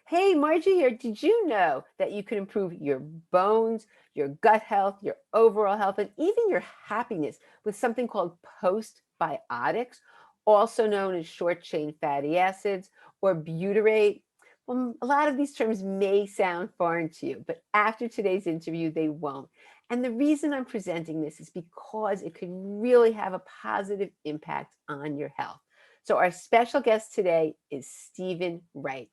Hey, Margie here. Did you know that you can improve your bones, your gut health, your overall health, and even your happiness with something called postbiotics, also known as short chain fatty acids or butyrate? Well, a lot of these terms may sound foreign to you, but after today's interview, they won't. And the reason I'm presenting this is because it could really have a positive impact on your health. So, our special guest today is Stephen Wright.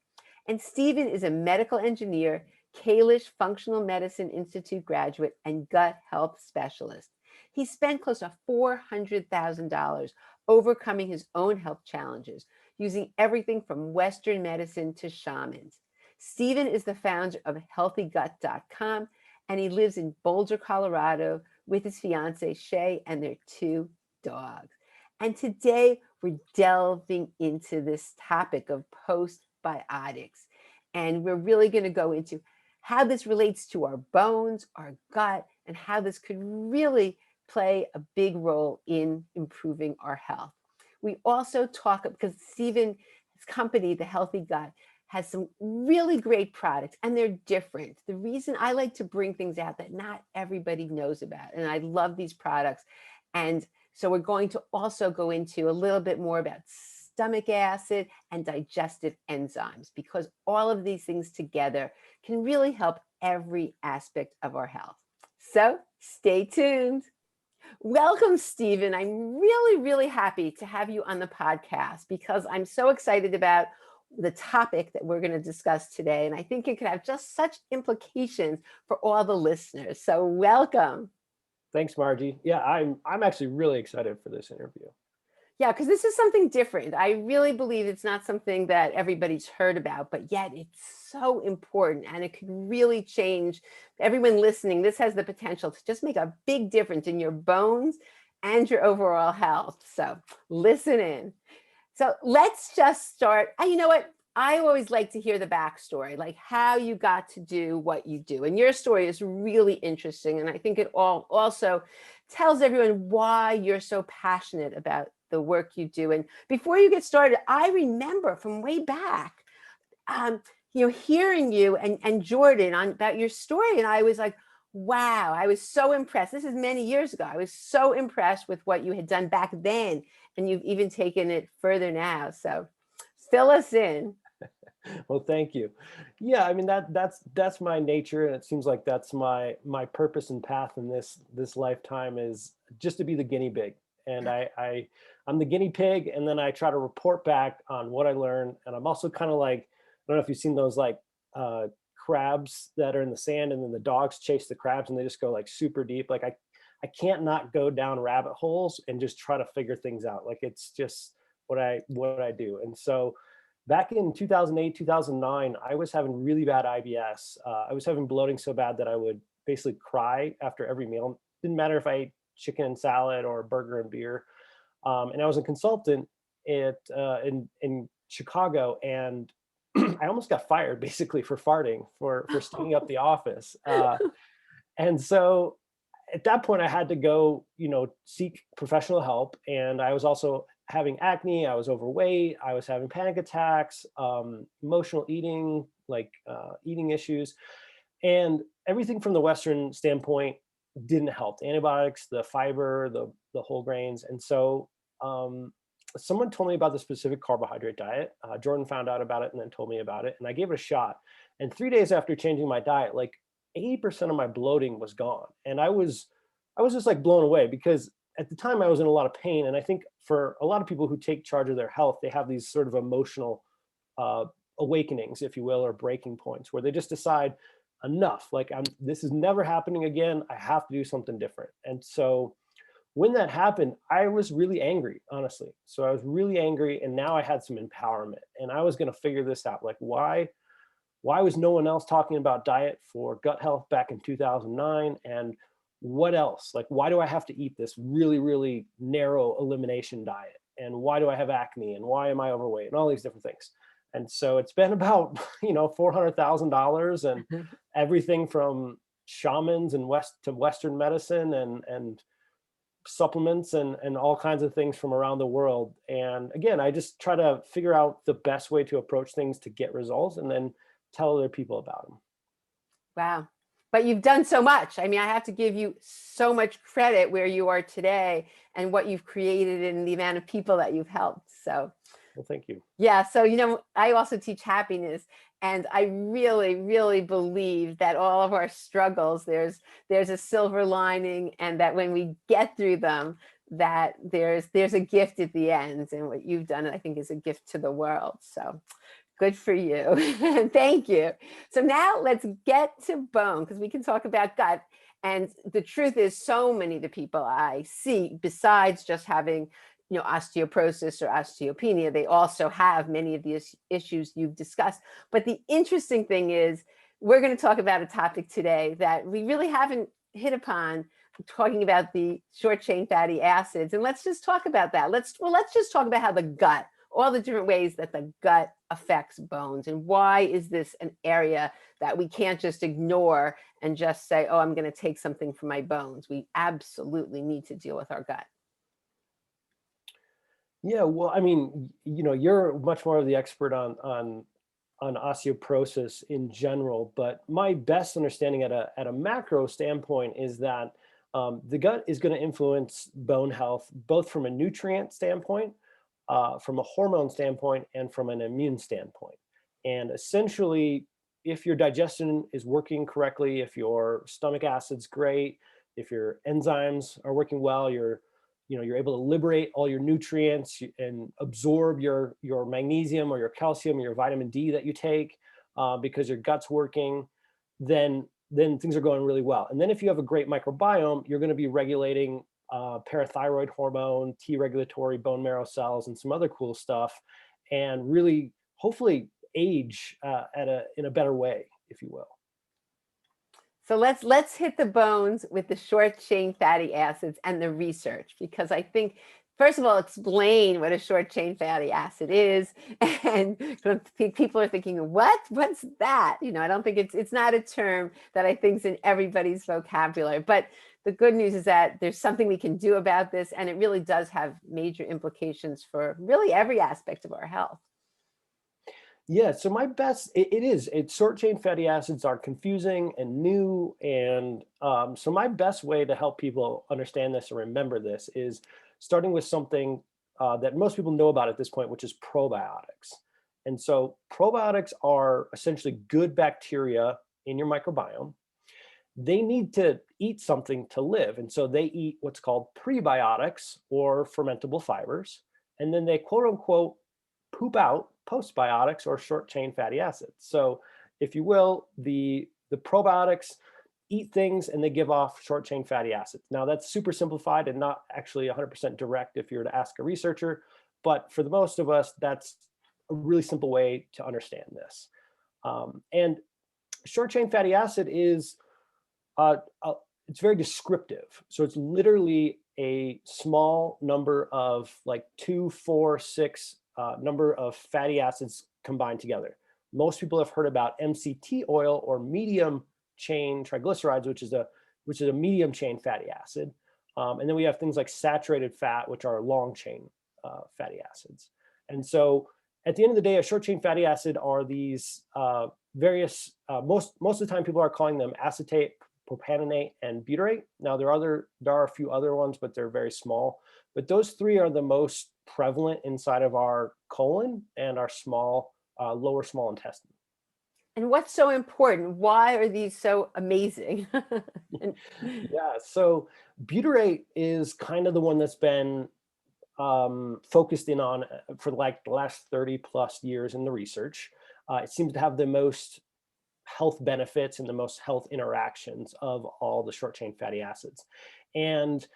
And Stephen is a medical engineer, Kalish Functional Medicine Institute graduate, and gut health specialist. He spent close to $400,000 overcoming his own health challenges, using everything from Western medicine to shamans. Stephen is the founder of healthygut.com, and he lives in Boulder, Colorado, with his fiance, Shay, and their two dogs. And today we're delving into this topic of postbiotics. And we're really going to go into how this relates to our bones, our gut, and how this could really play a big role in improving our health. We also talk because Stephen's company, The Healthy Gut, has some really great products and they're different. The reason I like to bring things out that not everybody knows about, and I love these products. And so we're going to also go into a little bit more about stomach acid and digestive enzymes, because all of these things together can really help every aspect of our health. So stay tuned. Welcome, Stephen. I'm really, really happy to have you on the podcast because I'm so excited about the topic that we're going to discuss today. And I think it could have just such implications for all the listeners. So welcome. Thanks, Margie. Yeah, I'm actually really excited for this interview. Yeah, because this is something different. I really believe it's not something that everybody's heard about, but yet it's so important and it could really change everyone listening. This has the potential to just make a big difference in your bones and your overall health. So listen in. So let's just start. You know what? I always like to hear the backstory, like how you got to do what you do. And your story is really interesting. And I think it all also tells everyone why you're so passionate about the work you do. And before you get started, I remember from way back, um, hearing you and Jordan on about your story. And I was like, wow, I was so impressed. This is many years ago. I was so impressed with what you had done back then. And you've even taken it further now. So fill us in. Well, thank you. Yeah, I mean that's my nature, and it seems like that's my purpose and path in this lifetime is just to be the guinea pig. And I'm the guinea pig, and then I try to report back on what I learn. And I'm also kind of like, I don't know if you've seen those like crabs that are in the sand, and then the dogs chase the crabs, and they just go like super deep. Like I can't not go down rabbit holes and just try to figure things out. Like it's just what I do. And so back in 2008, 2009, I was having really bad IBS. I was having bloating so bad that I would basically cry after every meal. Didn't matter if I ate chicken and salad or a burger and beer. And I was a consultant in Chicago, and I almost got fired basically for farting for stinking up the office. And so at that point I had to go, seek professional help. And I was also having acne, I was overweight, I was having panic attacks, emotional eating, like eating issues. And everything from the Western standpoint didn't help. The antibiotics, the fiber, the whole grains. And so someone told me about the specific carbohydrate diet. Jordan found out about it and then told me about it. And I gave it a shot. And 3 days after changing my diet, like 80% of my bloating was gone. And I was just like blown away, because at the time I was in a lot of pain. And I think for a lot of people who take charge of their health, they have these sort of emotional uh, awakenings, if you will, or breaking points where they just decide enough, like this is never happening again. I have to do something different. And so when that happened, I was really angry, honestly. So I was really angry, and now I had some empowerment, and I was going to figure this out. Like why was no one else talking about diet for gut health back in 2009? And what else? Like, why do I have to eat this really, really narrow elimination diet? And why do I have acne? And why am I overweight? And all these different things. And so it's been about, $400,000, and everything from shamans and Western medicine and supplements and all kinds of things from around the world. And again, I just try to figure out the best way to approach things to get results, and then tell other people about them. Wow. But you've done so much. I mean, I have to give you so much credit where you are today and what you've created and the amount of people that you've helped. So, Well, thank you. yeah. So, I also teach happiness. And I really, really believe that all of our struggles, there's a silver lining, and that when we get through them, that there's a gift at the end. And what you've done, I think, is a gift to the world. So good for you. Thank you. So now let's get to bone, because we can talk about gut. And the truth is, so many of the people I see, besides just having, osteoporosis or osteopenia, they also have many of these issues you've discussed. But the interesting thing is, we're going to talk about a topic today that we really haven't hit upon, talking about the short chain fatty acids. And let's just talk about that. Let's just talk about how the gut, all the different ways that the gut affects bones, and why is this an area that we can't just ignore and just say, oh, I'm going to take something from my bones. We absolutely need to deal with our gut. Yeah, well, I mean, you're much more of the expert on osteoporosis in general, but my best understanding at a macro standpoint is that the gut is going to influence bone health, both from a nutrient standpoint, from a hormone standpoint, and from an immune standpoint. And essentially, if your digestion is working correctly, if your stomach acid's great, if your enzymes are working well, you're able to liberate all your nutrients and absorb your magnesium or your calcium or your vitamin D that you take, because your gut's working, then things are going really well. And then if you have a great microbiome, you're going to be regulating parathyroid hormone, T regulatory bone marrow cells, and some other cool stuff, and really hopefully age in a better way, if you will. So let's hit the bones with the short chain fatty acids and the research, because I think, first of all, explain what a short chain fatty acid is. And people are thinking, what's that? I don't think it's not a term that I think is in everybody's vocabulary. But the good news is that there's something we can do about this, and it really does have major implications for really every aspect of our health. Yeah, so my best, it's short chain fatty acids are confusing and new. And so my best way to help people understand this or remember this is starting with something that most people know about at this point, which is probiotics. And so probiotics are essentially good bacteria in your microbiome. They need to eat something to live. And so they eat what's called prebiotics, or fermentable fibers. And then they quote unquote poop out postbiotics, or short chain fatty acids. So if you will, the probiotics eat things and they give off short chain fatty acids. Now that's super simplified and not actually 100% direct if you were to ask a researcher, but for the most of us, that's a really simple way to understand this. And short chain fatty acid is it's very descriptive. So it's literally a small number of, like, 2, 4, 6 number of fatty acids combined together. Most people have heard about MCT oil, or medium chain triglycerides, which is a medium chain fatty acid. And then we have things like saturated fat, which are long chain fatty acids. And so at the end of the day, a short chain fatty acid are these various, most of the time people are calling them acetate, propanonate, and butyrate. Now there are a few other ones, but they're very small. But those three are the most prevalent inside of our colon and our lower small intestine. And what's so important? Why are these so amazing? Yeah, so butyrate is kind of the one that's been focused in on for like the last 30 plus years in the research. It seems to have the most health benefits and the most health interactions of all the short chain fatty acids. And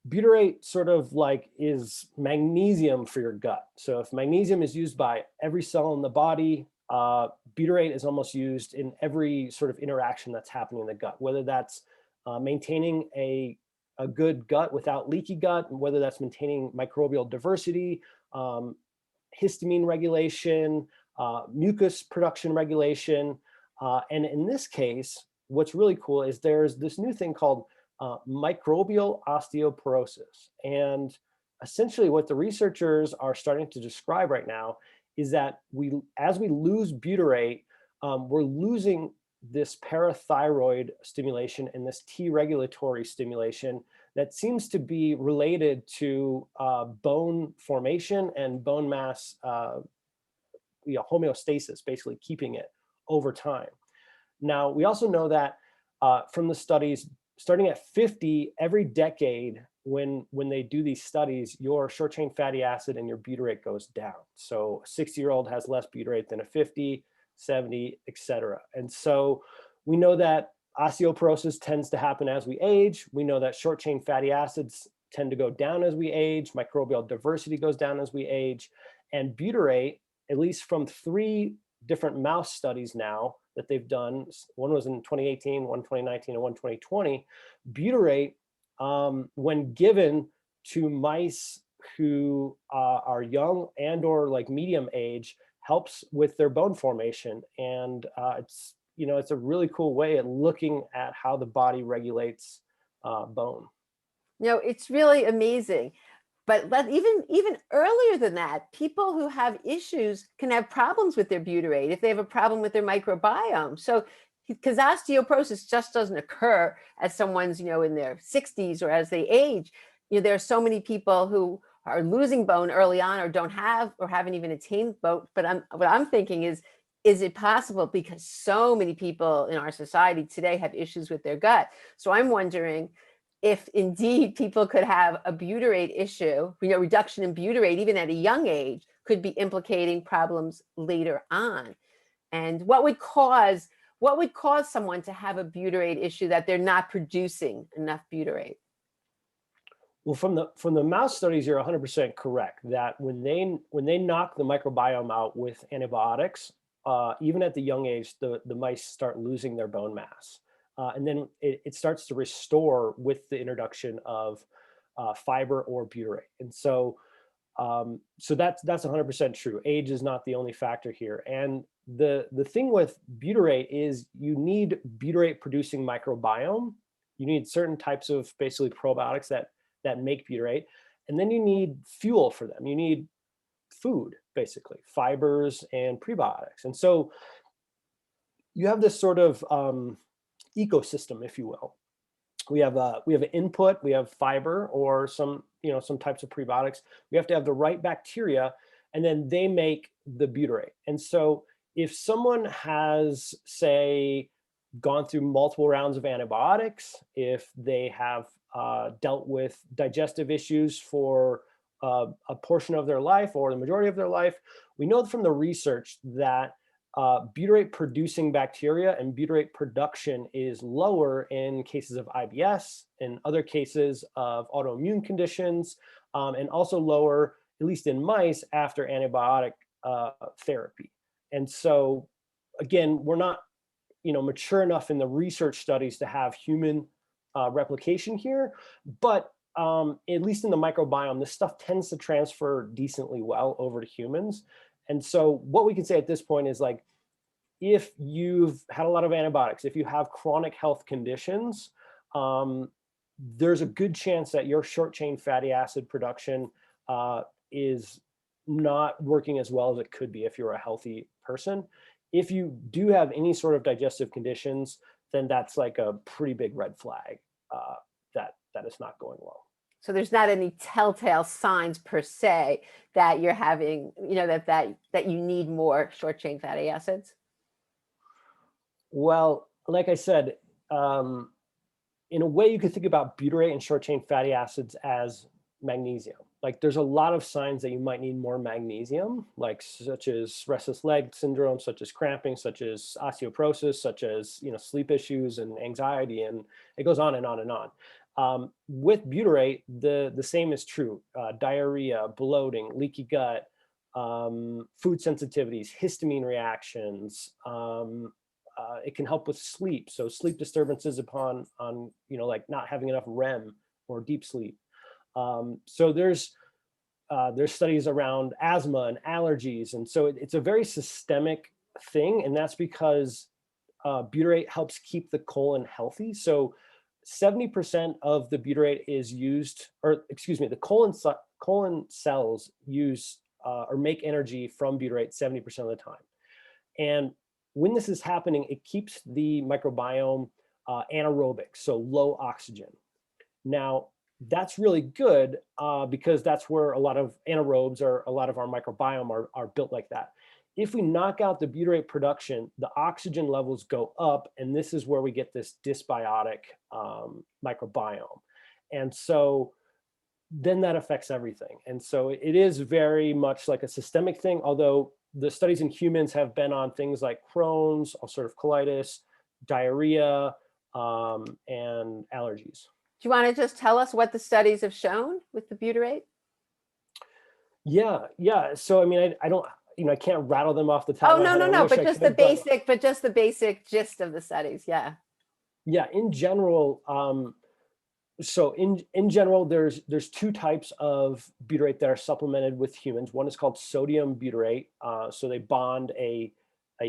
butyrate sort of like is magnesium for your gut. So if magnesium is used by every cell in the body, butyrate is almost used in every sort of interaction that's happening in the gut, whether that's maintaining a good gut without leaky gut, whether that's maintaining microbial diversity, histamine regulation, mucus production regulation. And in this case, what's really cool is there's this new thing called microbial osteoporosis. And essentially what the researchers are starting to describe right now is that as we lose butyrate, we're losing this parathyroid stimulation and this T regulatory stimulation that seems to be related to bone formation and bone mass homeostasis, basically keeping it over time. Now, we also know that from the studies, starting at 50, every decade, when they do these studies, your short chain fatty acid and your butyrate goes down. So a 60-year-old has less butyrate than a 50, 70, etc. And so we know that osteoporosis tends to happen as we age. We know that short chain fatty acids tend to go down as we age. Microbial diversity goes down as we age. And butyrate, at least from 3 different mouse studies now that they've done, one was in 2018, one 2019, and one 2020, butyrate, when given to mice who are young and or like medium age, helps with their bone formation. And it's a really cool way at looking at how the body regulates bone. It's really amazing. But even earlier than that, people who have issues can have problems with their butyrate if they have a problem with their microbiome. So, because osteoporosis just doesn't occur as someone's, in their 60s or as they age. There are so many people who are losing bone early on or don't have or haven't even attained bone. But what I'm thinking is it possible, because so many people in our society today have issues with their gut? So I'm wondering if indeed people could have a butyrate issue, reduction in butyrate, even at a young age, could be implicating problems later on. And what would cause someone to have a butyrate issue that they're not producing enough butyrate? Well, from the mouse studies, you're 100% correct that when they knock the microbiome out with antibiotics, even at the young age, the mice start losing their bone mass. And then it starts to restore with the introduction of fiber or butyrate. And so that's 100% true. Age is not the only factor here. And the thing with butyrate is you need butyrate producing microbiome. You need certain types of basically probiotics that make butyrate. And then you need fuel for them. You need food, basically, fibers and prebiotics. And so you have this sort of ecosystem, if you will. We have an input, we have fiber or some types of prebiotics. We have to have the right bacteria, and then they make the butyrate. And so if someone has, say, gone through multiple rounds of antibiotics, if they have dealt with digestive issues for a portion of their life or the majority of their life, we know from the research that butyrate producing bacteria and butyrate production is lower in cases of IBS and other cases of autoimmune conditions, and also lower, at least in mice, after antibiotic therapy. And so, again, we're not mature enough in the research studies to have human replication here, but at least in the microbiome, this stuff tends to transfer decently well over to humans. And so what we can say at this point is, like, if you've had a lot of antibiotics, if you have chronic health conditions, there's a good chance that your short chain fatty acid production is not working as well as it could be if you're a healthy person. If you do have any sort of digestive conditions, then that's like a pretty big red flag that it's not going well. So there's not any telltale signs per se that you're having, that you need more short chain fatty acids? Well, like I said, in a way, you could think about butyrate and short chain fatty acids as magnesium. Like, there's a lot of signs that you might need more magnesium, like such as restless leg syndrome, such as cramping, such as osteoporosis, such as sleep issues and anxiety, and it goes on and on and on. With butyrate, the same is true. Diarrhea, bloating, leaky gut, food sensitivities, histamine reactions. It can help with sleep, so sleep disturbances upon like not having enough REM or deep sleep. So there's studies around asthma and allergies, and so it's a very systemic thing, and that's because butyrate helps keep the colon healthy. So 70% of the butyrate is used, or excuse me, the colon cells use or make energy from butyrate 70% of the time. And when this is happening, it keeps the microbiome anaerobic, so low oxygen. Now, that's really good because that's where a lot of anaerobes or a lot of our microbiome are built like that. If we knock out the butyrate production, the oxygen levels go up, and this is where we get this dysbiotic microbiome. And so then that affects everything. And so it is very much like a systemic thing, although the studies in humans have been on things like Crohn's, ulcerative colitis, diarrhea, and allergies. Do you want to just tell us what the studies have shown with the butyrate? Yeah. So I mean, I don't, I can't rattle them off the top Oh, of my head. I wish but I just could, the basic gist of the studies. Yeah. yeah, in general, so in general, there's two types of butyrate that are supplemented with humans. One is called sodium butyrate. So they bond a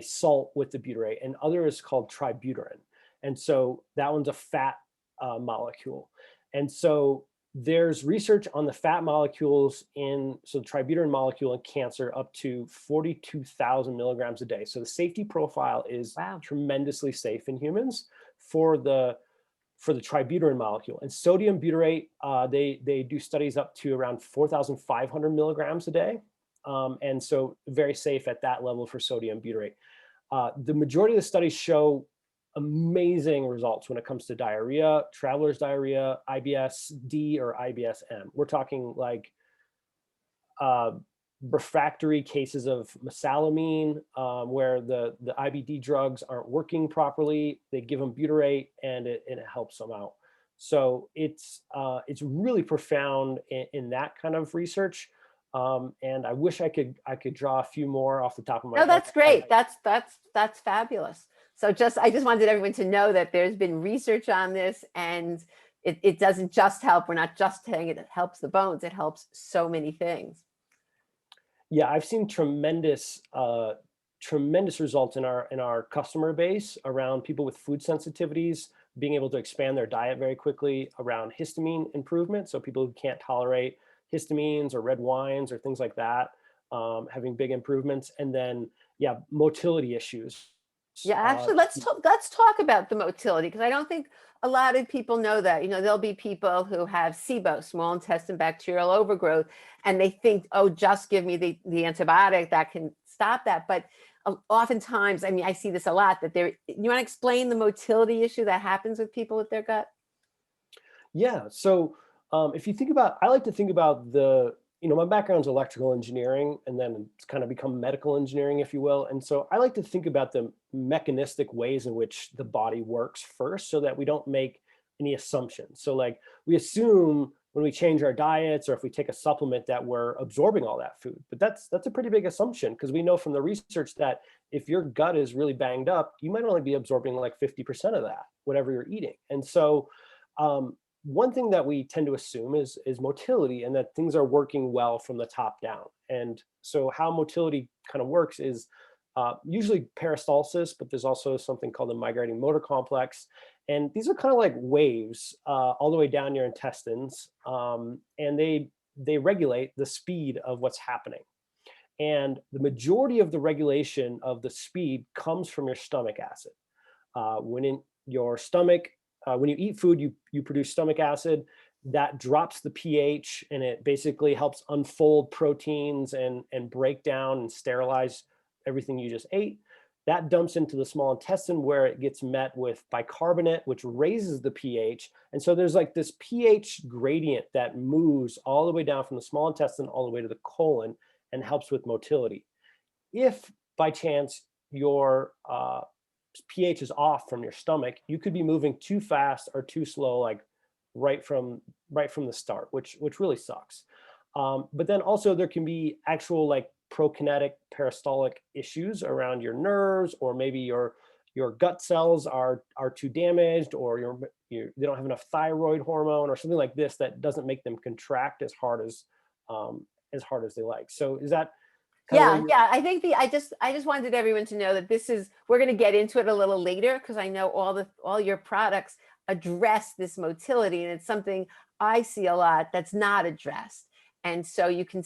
salt with the butyrate, and other is called tributyrin. And so that one's a fat molecule. And so there's research on the fat molecules so the tributyrin molecule in cancer up to 42,000 milligrams a day. So the safety profile is tremendously safe in humans for the tributyrin molecule. And sodium butyrate, they do studies up to around 4,500 milligrams a day. And so very safe at that level for sodium butyrate. The majority of the studies show amazing results when it comes to diarrhea, traveler's diarrhea, IBS-D or IBS-M. We're talking like refractory cases of mesalamine, where the IBD drugs aren't working properly. They give them butyrate, and it helps them out. So it's really profound in that kind of research. And I wish I could draw a few more off the top of my head. No, that's great. That's fabulous. So I just wanted everyone to know that there's been research on this, and it doesn't just help. We're not just saying it helps the bones. It helps so many things. Yeah, I've seen tremendous results in our customer base around people with food sensitivities being able to expand their diet very quickly, around histamine improvement. So people who can't tolerate histamines or red wines or things like that, having big improvements. And then, motility issues. Yeah, actually, let's talk about the motility, because I don't think a lot of people know that. There'll be people who have SIBO, small intestine bacterial overgrowth, and they think, oh, just give me the antibiotic that can stop that. But oftentimes, I mean, I see this a lot, that you want to explain the motility issue that happens with people with their gut? Yeah. So if you think about, I like to think about my background's electrical engineering, and then it's kind of become medical engineering, if you will. And so I like to think about the mechanistic ways in which the body works first, so that we don't make any assumptions. So like we assume when we change our diets or if we take a supplement that we're absorbing all that food. But that's a pretty big assumption, because we know from the research that if your gut is really banged up, you might only be absorbing like 50% of that, whatever you're eating. And so one thing that we tend to assume is motility, and that things are working well from the top down. And so how motility kind of works is usually peristalsis, but there's also something called the migrating motor complex. And these are kind of like waves all the way down your intestines, and they regulate the speed of what's happening. And the majority of the regulation of the speed comes from your stomach acid. When in your stomach, when you eat food, you produce stomach acid that drops the pH, and it basically helps unfold proteins and break down and sterilize everything you just ate. That dumps into the small intestine, where it gets met with bicarbonate, which raises the pH. And so there's like this pH gradient that moves all the way down from the small intestine all the way to the colon and helps with motility. If by chance your pH is off from your stomach, you could be moving too fast or too slow, like right from the start, which really sucks. But then also there can be actual like prokinetic peristaltic issues around your nerves, or maybe your gut cells are too damaged, or they don't have enough thyroid hormone or something like this that doesn't make them contract as hard as they like. So is that I think I just wanted everyone to know that we're going to get into it a little later, because I know all your products address this motility, and it's something I see a lot that's not addressed. And so you can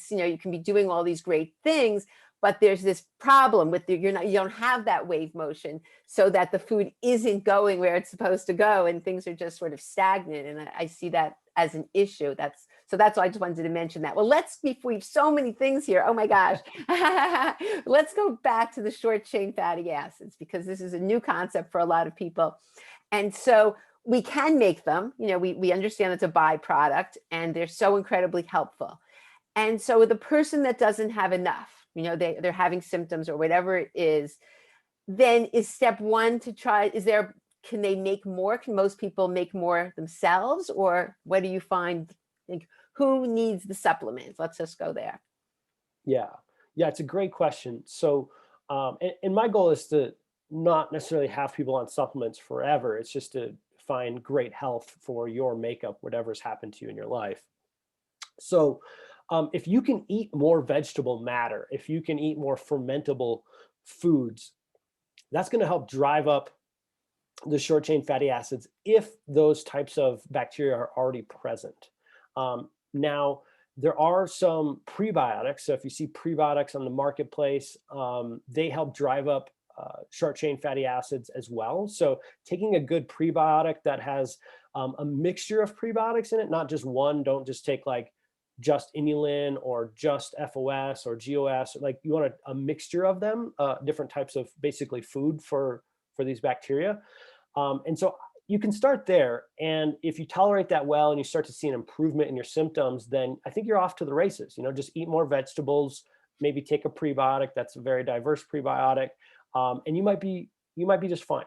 be doing all these great things, but there's this problem with you don't have that wave motion, so that the food isn't going where it's supposed to go, and things are just sort of stagnant. And I see that as an issue. That's why I just wanted to mention that. Well, we have so many things here. Oh my gosh. Let's go back to the short chain fatty acids, because this is a new concept for a lot of people. And so we can make them, we understand it's a byproduct, and they're so incredibly helpful. And so with a person that doesn't have enough, they're having symptoms or whatever it is, then is step one to try, can they make more? Can most people make more themselves? Or what do you find? Like, who needs the supplements? Let's just go there. Yeah, it's a great question. So, and my goal is to not necessarily have people on supplements forever. It's just to find great health for your makeup, whatever's happened to you in your life. So if you can eat more vegetable matter, if you can eat more fermentable foods, that's going to help drive up the short chain fatty acids if those types of bacteria are already present. Now, there are some prebiotics. So if you see prebiotics on the marketplace, they help drive up short chain fatty acids as well. So taking a good prebiotic that has a mixture of prebiotics in it, not just one. Don't just take like just inulin or just FOS or GOS. Like, you want a mixture of them, different types of basically food for these bacteria. And so you can start there. And if you tolerate that well and you start to see an improvement in your symptoms, then I think you're off to the races. Just eat more vegetables, maybe take a prebiotic that's a very diverse prebiotic, and you might be just fine.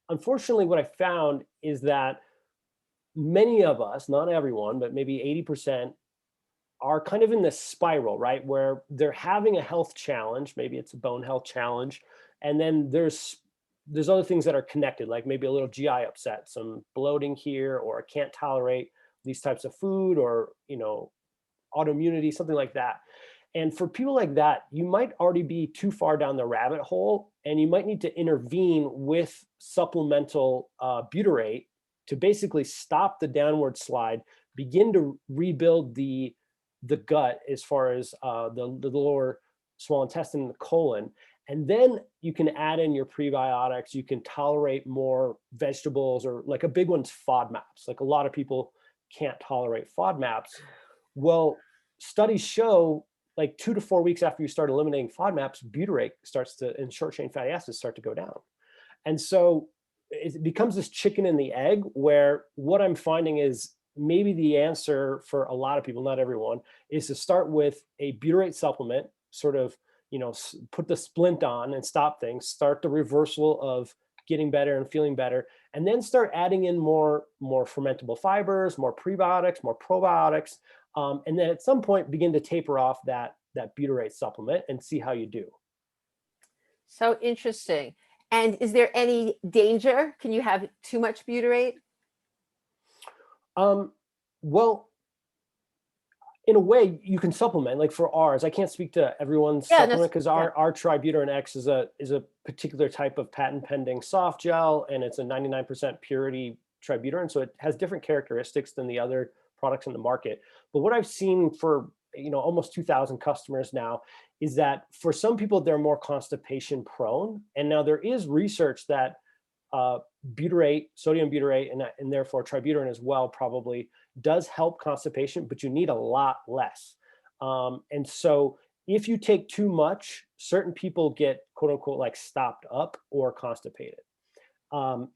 Unfortunately, what I found is that many of us, not everyone, but maybe 80%, are kind of in this spiral, right? Where they're having a health challenge, maybe it's a bone health challenge, and then there's other things that are connected, like maybe a little GI upset, some bloating here, or I can't tolerate these types of food, or autoimmunity, something like that. And for people like that, you might already be too far down the rabbit hole, and you might need to intervene with supplemental butyrate to basically stop the downward slide, begin to rebuild the gut as far as the lower small intestine and the colon. And then you can add in your prebiotics. You can tolerate more vegetables, or like a big one's FODMAPs. Like, a lot of people can't tolerate FODMAPs. Well, studies show like 2 to 4 weeks after you start eliminating FODMAPs, butyrate and short chain fatty acids start to go down. And so it becomes this chicken and the egg, where what I'm finding is maybe the answer for a lot of people, not everyone, is to start with a butyrate supplement, sort of, put the splint on and stop things, start the reversal of getting better and feeling better, and then start adding in more fermentable fibers, more prebiotics, more probiotics, and then at some point begin to taper off that butyrate supplement and see how you do. So interesting. And is there any danger? Can you have too much butyrate? Well, in a way, you can supplement. Like, for ours, I can't speak to everyone's supplement, because our Tributyrin X is a particular type of patent pending soft gel, and it's a 99% purity tributyrin, so it has different characteristics than the other products in the market. But what I've seen for almost 2,000 customers now is that for some people, they're more constipation prone, and now there is research that butyrate, sodium butyrate, and therefore tributyrin as well, probably does help constipation, but you need a lot less. And so if you take too much, certain people get quote unquote like stopped up or constipated.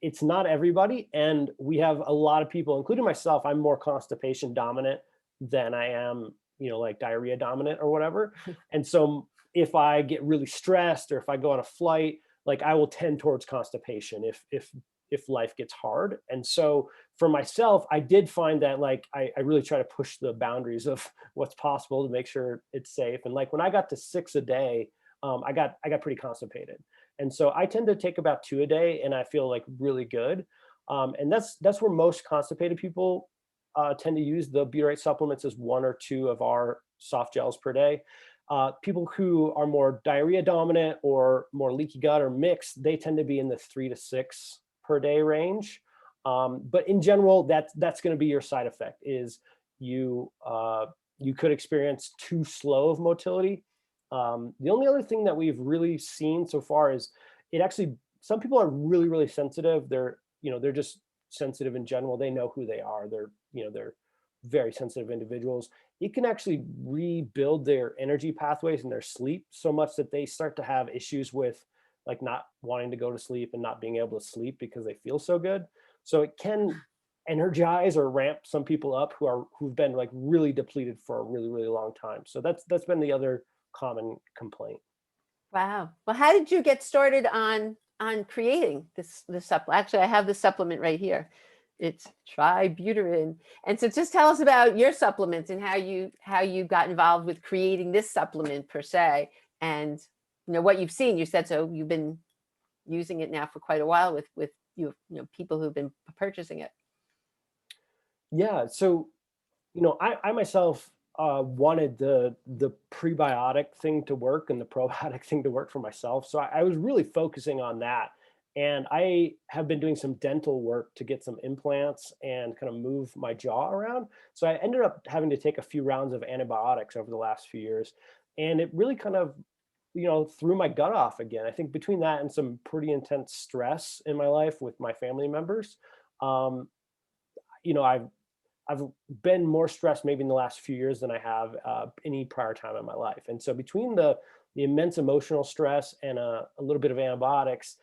It's not everybody. And we have a lot of people, including myself, I'm more constipation dominant than I am, like diarrhea dominant or whatever. And so if I get really stressed, or if I go on a flight, like, I will tend towards constipation if life gets hard. And so for myself, I did find that, like, I really try to push the boundaries of what's possible to make sure it's safe. And like, when I got to 6 a day, I got pretty constipated. And so I tend to take about 2 a day, and I feel like really good. And that's where most constipated people tend to use the butyrate supplements, as 1 or 2 of our soft gels per day. People who are more diarrhea dominant or more leaky gut or mixed, they tend to be in the 3 to 6 per day range. But in general, that's going to be your side effect, is you could experience too slow of motility, The only other thing that we've really seen so far is it actually, some people are really, really sensitive. They're just sensitive in general. They know who they are. They're very sensitive individuals. It can actually rebuild their energy pathways in their sleep so much that they start to have issues with like not wanting to go to sleep and not being able to sleep because they feel so good. So it can energize or ramp some people up who've been like really depleted for a really, really long time. So that's been the other common complaint. Wow. Well, how did you get started on creating this supplement? Actually, I have the supplement right here. It's tributyrin. And so just tell us about your supplements and how you got involved with creating this supplement per se, and what you've seen. You said so you've been using it now for quite a while with people who've been purchasing it. Yeah. So, I myself wanted the prebiotic thing to work and the probiotic thing to work for myself. So I was really focusing on that. And I have been doing some dental work to get some implants and kind of move my jaw around. So I ended up having to take a few rounds of antibiotics over the last few years. And it really kind of, threw my gut off again. I think between that and some pretty intense stress in my life with my family members, um, I've been more stressed maybe in the last few years than I have any prior time in my life. And so between the immense emotional stress and a little bit of antibiotics,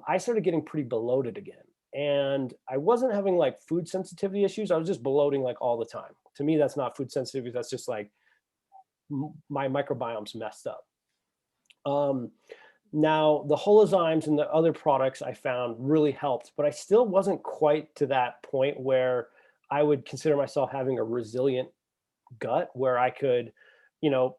I started getting pretty bloated again. And I wasn't having like food sensitivity issues. I was just bloating like all the time. To me, that's not food sensitivity. That's just like my microbiome's messed up. Um, Now, the holozymes and the other products I found really helped, but I still wasn't quite to that point where I would consider myself having a resilient gut where I could, you know,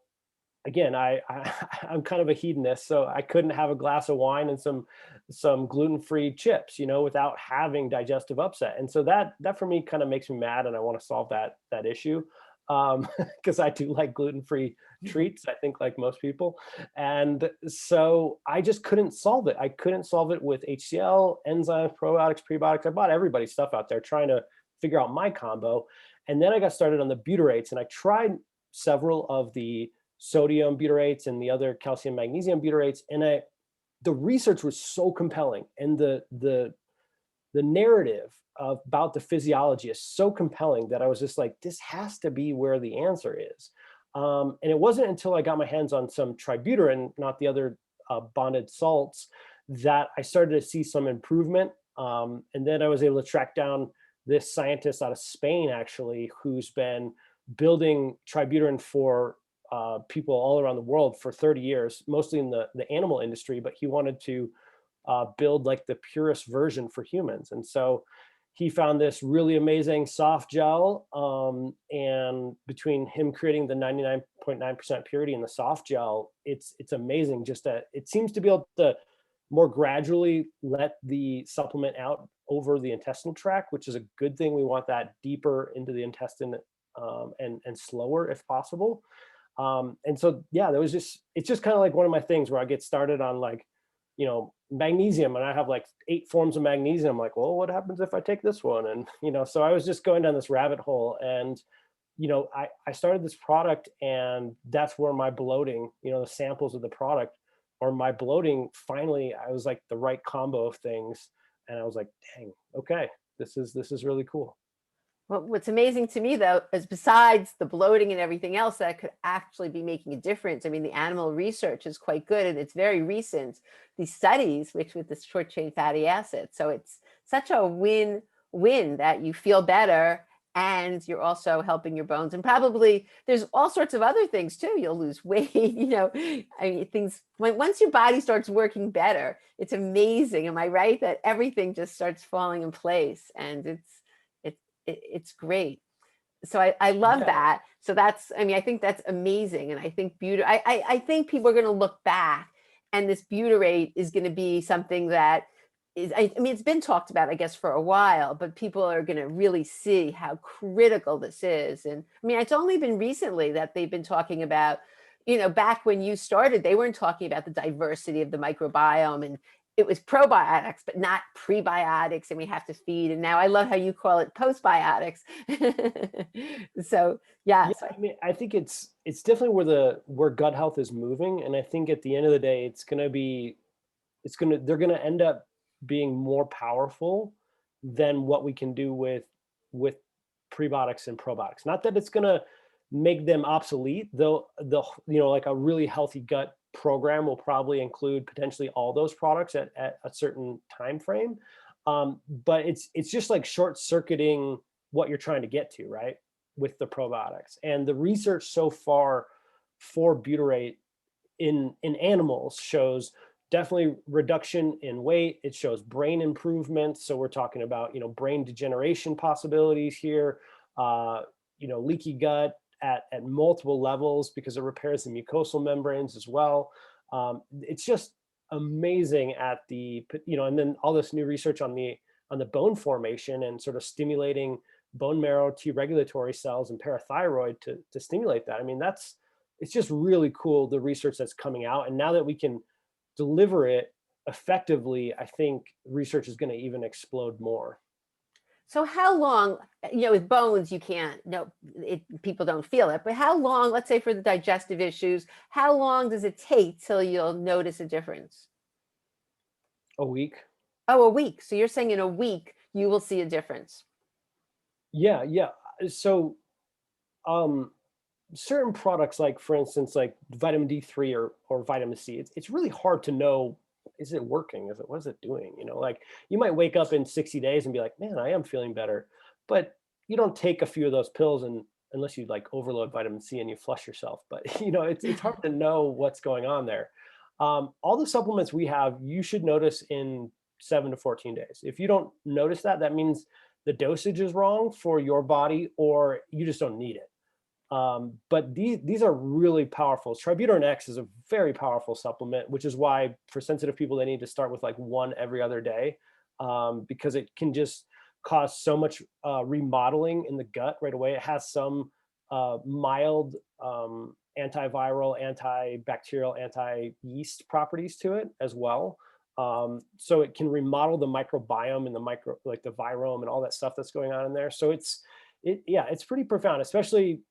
again, I'm kind of a hedonist, so I couldn't have a glass of wine and some gluten-free chips, without having digestive upset. And so that for me kind of makes me mad, and I want to solve that issue, because I do like gluten-free treats, I think, like most people. And so I just couldn't solve it. I couldn't solve it with HCl, enzymes, probiotics, prebiotics. I bought everybody's stuff out there trying to figure out my combo. And then I got started on the butyrates, and I tried several of the sodium butyrates and the other calcium magnesium butyrates, and the research was so compelling, and the narrative about the physiology is so compelling that I was just like, this has to be where the answer is. And it wasn't until I got my hands on some tributyrin, not the other bonded salts, that I started to see some improvement. And then I was able to track down this scientist out of Spain, actually, who's been building tributyrin for people all around the world for 30 years, mostly in the animal industry, but he wanted to build like the purest version for humans. And so he found this really amazing soft gel, and between him creating the 99.9% purity in the soft gel, it's amazing. Just that it seems to be able to more gradually let the supplement out over the intestinal tract, which is a good thing. We want that deeper into the intestine, and slower if possible. And so, yeah, it's just kind of like one of my things where I get started on like, magnesium, and I have like 8 forms of magnesium. I'm like, well, what happens if I take this one? And, so I was just going down this rabbit hole, and, I started this product, and that's where my bloating, the samples of the product, or my bloating, finally, I was like the right combo of things. And I was like, dang, okay, this is really cool. Well, what's amazing to me, though, is besides the bloating and everything else that could actually be making a difference. I mean, the animal research is quite good, and it's very recent. These studies, which with the short chain fatty acids, so it's such a win-win that you feel better and you're also helping your bones. And probably there's all sorts of other things too. You'll lose weight, I mean, things once your body starts working better, it's amazing. Am I right that everything just starts falling in place, and it's great. So I love Yeah. that. So that's, I mean, I think that's amazing. And I think I think people are going to look back, and this butyrate is going to be something that is, I mean, it's been talked about, I guess, for a while, but people are going to really see how critical this is. And I mean, it's only been recently that they've been talking about, back when you started, they weren't talking about the diversity of the microbiome, it was probiotics, but not prebiotics, and we have to feed. And now I love how you call it postbiotics. So Yeah, yes, I mean, I think it's definitely where gut health is moving, and I think at the end of the day, they're gonna end up being more powerful than what we can do with prebiotics and probiotics. Not that it's gonna make them obsolete, though. Like a really healthy gut program will probably include potentially all those products at a certain time frame. But it's just like short circuiting what you're trying to get to, right? With the probiotics and the research so far for butyrate in animals shows definitely reduction in weight. It shows brain improvement. So we're talking about, brain degeneration possibilities here, leaky gut at multiple levels because it repairs the mucosal membranes as well. It's just amazing at and then all this new research on the bone formation and sort of stimulating bone marrow T regulatory cells and parathyroid to stimulate that. I mean, it's just really cool, the research that's coming out. And now that we can deliver it effectively, I think research is going to even explode more. so how long, with bones, you can't, no, people don't feel it, but how long, let's say for the digestive issues, how long does it take till you'll notice a difference? A week. Oh, a week. So you're saying in a week you will see a difference. Yeah, yeah. So um certain products, like for instance, like vitamin D3 or vitamin C, it's really hard to know, is it working? What is it doing? Like you might wake up in 60 days and be like, man, I am feeling better. But you don't take a few of those pills and unless you like overload vitamin C and you flush yourself. But it's hard to know what's going on there. All the supplements we have, you should notice in 7 to 14 days. If you don't notice that, that means the dosage is wrong for your body or you just don't need it. But these are really powerful. Tributyrin X is a very powerful supplement, which is why for sensitive people, they need to start with like one every other day, because it can just cause so much remodeling in the gut right away. It has some mild antiviral, antibacterial, anti-yeast properties to it as well. So it can remodel the microbiome and like the virome and all that stuff that's going on in there. So it's pretty profound, especially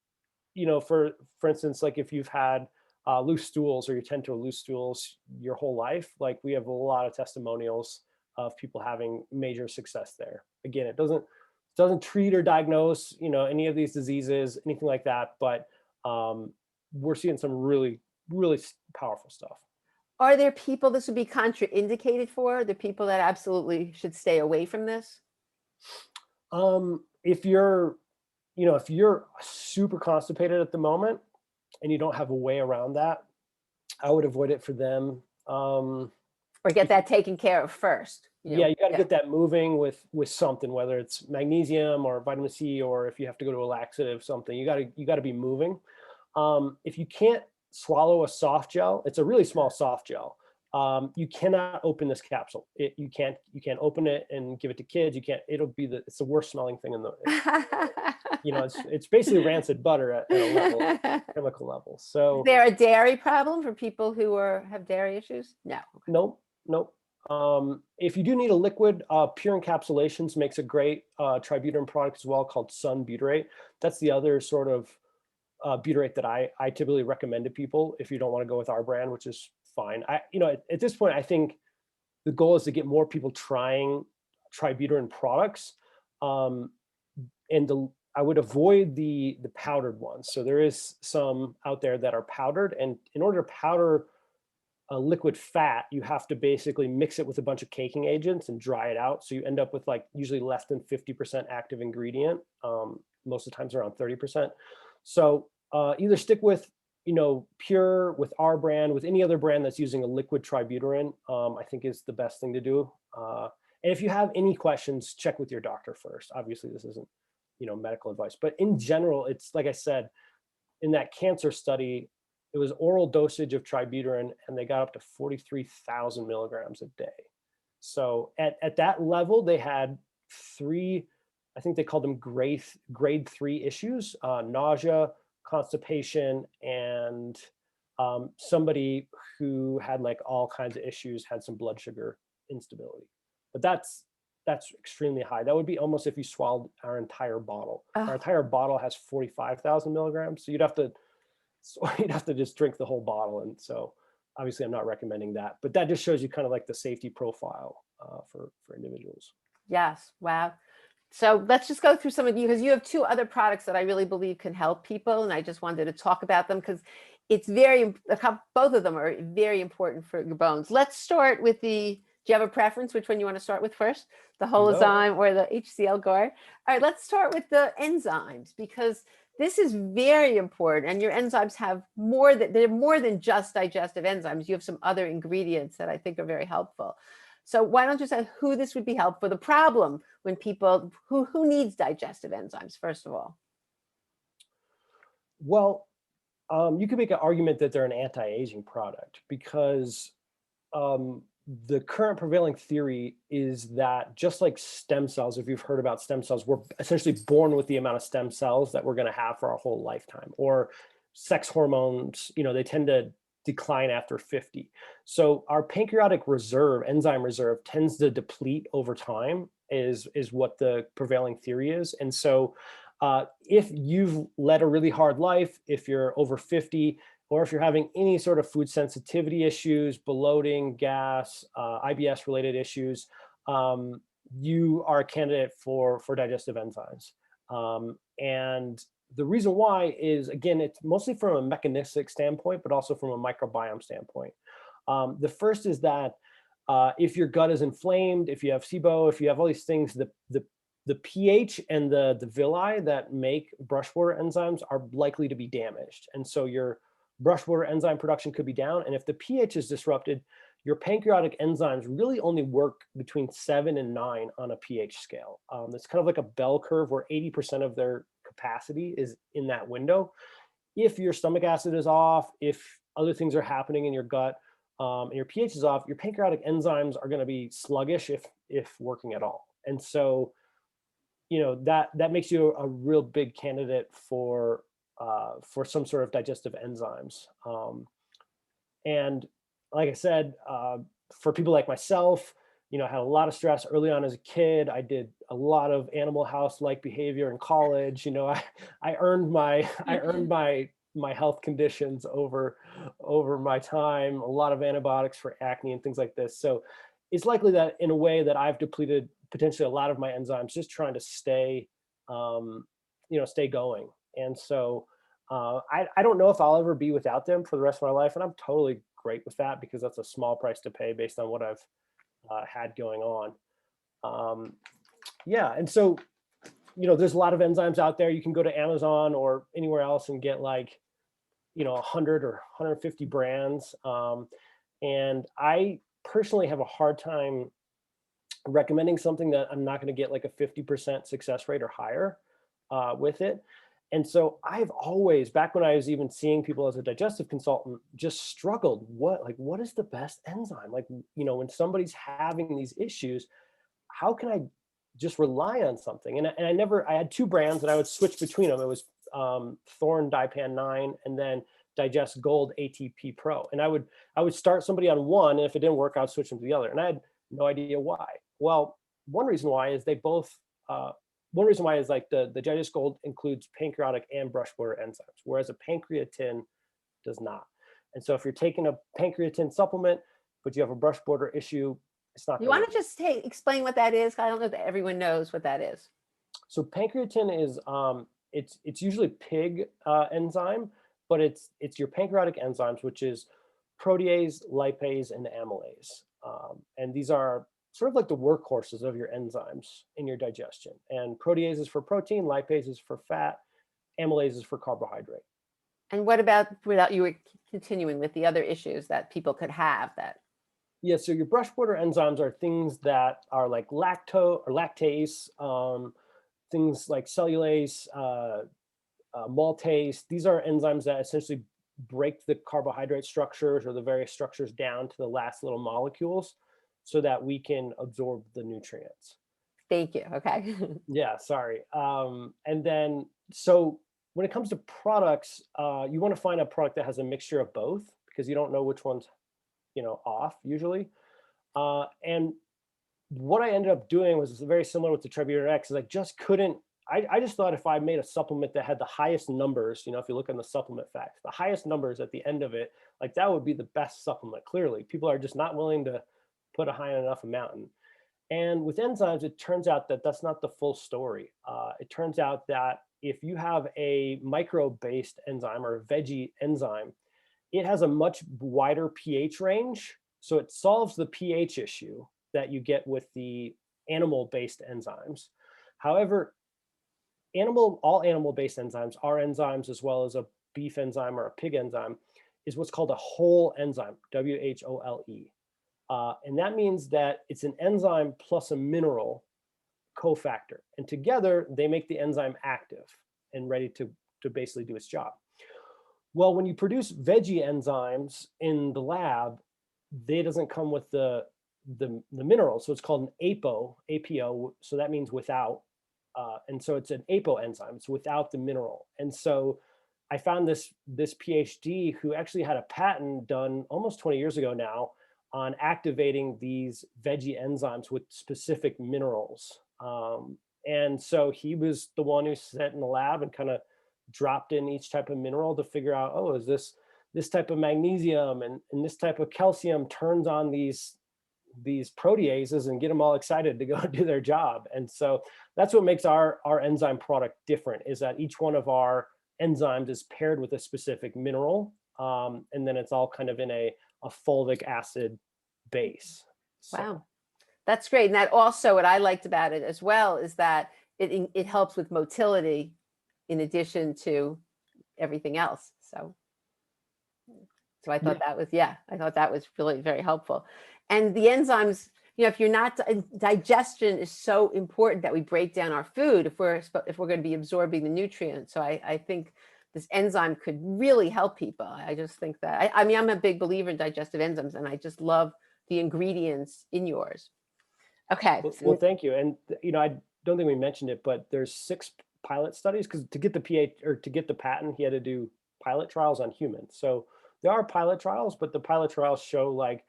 for instance, like if you've had loose stools or you tend to loose stools your whole life, like we have a lot of testimonials of people having major success there. Again, it doesn't treat or diagnose, any of these diseases, anything like that, but we're seeing some really, really powerful stuff. Are there people this would be contraindicated for? The people that absolutely should stay away from this? If you're super constipated at the moment and you don't have a way around that, I would avoid it for them. Or get that taken care of first? Yeah, you got to Yeah. get that moving with something, whether it's magnesium or vitamin C, or if you have to go to a laxative, something. You got to be moving. If you can't swallow a soft gel, it's a really small soft gel. You cannot open this capsule. You can't open it and give it to kids. You can't. It's the worst smelling thing in the. It's basically rancid butter at a chemical level. Is So there a dairy problem for people who have dairy issues? No. nope, nope. If you do need a liquid, pure encapsulations makes a great tributyrate product as well, called Sun Butyrate. That's the other sort of butyrate that I typically recommend to people if you don't want to go with our brand, which is fine. At this point, I think the goal is to get more people trying tributyrate products, and I would avoid the powdered ones. So there is some out there that are powdered, and in order to powder a liquid fat, you have to basically mix it with a bunch of caking agents and dry it out. So you end up with like usually less than 50% active ingredient. Most of the times around 30%. So either stick with, pure with our brand, with any other brand that's using a liquid tributyrate, I think is the best thing to do. And if you have any questions, check with your doctor first. Obviously this isn't, medical advice, but in general, it's like I said, in that cancer study, it was oral dosage of tributyrate and they got up to 43,000 milligrams a day. So at that level, they had three, I think they called them grade 3 issues, nausea, constipation, and somebody who had like all kinds of issues, had some blood sugar instability. But that's extremely high. That would be almost if you swallowed our entire bottle. Our Oh, entire bottle has 45,000 milligrams. So you'd have to just drink the whole bottle. And so obviously I'm not recommending that, but that just shows you kind of like the safety profile for individuals. yes. Wow. So let's just go through some of you because you have two other products that I really believe can help people. And I just wanted to talk about them because it's both of them are very important for your bones. Let's start with do you have a preference? Which one you want to start with first? The No. holozyme or the HCl guard? All right, let's start with the enzymes because this is very important. And your enzymes they're more than just digestive enzymes. You have some other ingredients that I think are very helpful. So why don't you say who this would be helpful? The problem when people who needs digestive enzymes, first of all. Well, you could make an argument that they're an anti-aging product because um, the current prevailing theory is that just like stem cells, if you've heard about stem cells, we're essentially born with the amount of stem cells that we're going to have for our whole lifetime. Or sex hormones, they tend to decline after 50. So our pancreatic reserve, enzyme reserve, tends to deplete over time, is what the prevailing theory is. And so if you've led a really hard life, if you're over 50, or if you're having any sort of food sensitivity issues, bloating, gas, IBS related issues, you are a candidate for digestive enzymes. And the reason why is, again, it's mostly from a mechanistic standpoint, but also from a microbiome standpoint. The first is that if your gut is inflamed, if you have SIBO, if you have all these things, the pH and the villi that make brush water enzymes are likely to be damaged. And so your brush water enzyme production could be down. And if the pH is disrupted, your pancreatic enzymes really only work between 7 and 9 on a pH scale. It's kind of like a bell curve where 80% of their capacity is in that window. If your stomach acid is off, if other things are happening in your gut, and your pH is off, your pancreatic enzymes are going to be sluggish if working at all. And so, that makes you a real big candidate for some sort of digestive enzymes. And like I said, for people like myself, I had a lot of stress early on as a kid. I did a lot of Animal House-like behavior in college. I earned my health conditions over my time. A lot of antibiotics for acne and things like this. So it's likely that in a way that I've depleted potentially a lot of my enzymes just trying to stay going. And so I don't know if I'll ever be without them for the rest of my life, and I'm totally great with that because that's a small price to pay based on what I've had going on. And so there's a lot of enzymes out there. You can go to Amazon or anywhere else and get 100 or 150 brands. And I personally have a hard time recommending something that I'm not going to get like a 50% success rate or higher with it. And so I've always, back when I was even seeing people as a digestive consultant, just struggled. What is the best enzyme? When somebody's having these issues, how can I just rely on something? And I had two brands and I would switch between them. It was Thorne Dipan 9 and then Digest Gold ATP Pro. And I would start somebody on one, and if it didn't work, I'd switch them to the other. And I had no idea why. Well, one reason why is like the Digest Gold includes pancreatic and brush water enzymes, whereas a pancreatin does not. And so if you're taking a pancreatin supplement, but you have a brush water issue, it's not. You want to just explain what that is? I don't know that everyone knows what that is. So pancreatin is it's usually pig enzyme, but it's your pancreatic enzymes, which is protease, lipase, and amylase. And these are sort of like the workhorses of your enzymes in your digestion. And protease is for protein, lipase is for fat, amylase is for carbohydrate. And what about without you were continuing with the other issues that people could have that? Yeah, so your brush water enzymes are things that are like lactase, things like cellulase, maltase. These are enzymes that essentially break the carbohydrate structures or the various structures down to the last little molecules so that we can absorb the nutrients. Thank you. Okay. Yeah, sorry. And then, so when it comes to products, you want to find a product that has a mixture of both because you don't know which one's, off usually. And what I ended up doing was very similar with the Trebutarex, is I just couldn't, I just thought if I made a supplement that had the highest numbers, if you look on the supplement facts, the highest numbers at the end of it, like that would be the best supplement. Clearly, people are just not willing to put a high enough amount in. And with enzymes, it turns out that that's not the full story. It turns out that if you have a microbe-based enzyme or a veggie enzyme, it has a much wider pH range. So it solves the pH issue that you get with the animal-based enzymes. However, all animal-based enzymes, our enzymes, as well as a beef enzyme or a pig enzyme, is what's called a whole enzyme, WHOLE. And that means that it's an enzyme plus a mineral cofactor. And together, they make the enzyme active and ready to basically do its job. Well, when you produce veggie enzymes in the lab, they doesn't come with the mineral. So it's called an APO. So that means without. And so it's an APO enzyme. It's without the mineral. And so I found this PhD who actually had a patent done almost 20 years ago now on activating these veggie enzymes with specific minerals. And so he was the one who sat in the lab and kind of dropped in each type of mineral to figure out, oh, is this type of magnesium and this type of calcium turns on these proteases and get them all excited to go do their job. And so that's what makes our enzyme product different, is that each one of our enzymes is paired with a specific mineral. And then it's all kind of in a fulvic acid base. So. Wow, that's great. And that also, what I liked about it as well is that it helps with motility in addition to everything else. So I thought I thought that was really very helpful. And the enzymes, if you're not, digestion is so important that we break down our food if we're going to be absorbing the nutrients. So I think this enzyme could really help people. I just think that, I mean, I'm a big believer in digestive enzymes, and I just love the ingredients in yours. Okay. Well, thank you. And, I don't think we mentioned it, but there's 6 pilot studies, because to get the patent, he had to do pilot trials on humans. So there are pilot trials, but the pilot trials show like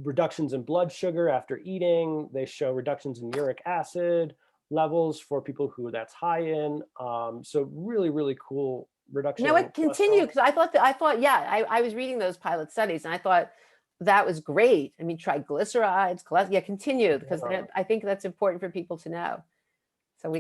reductions in blood sugar after eating. They show reductions in uric acid levels for people who that's high in. So really, really cool reduction. No, it continued, because I thought, I was reading those pilot studies and I thought that was great. I mean, triglycerides, cholesterol, continue, because I think that's important for people to know. So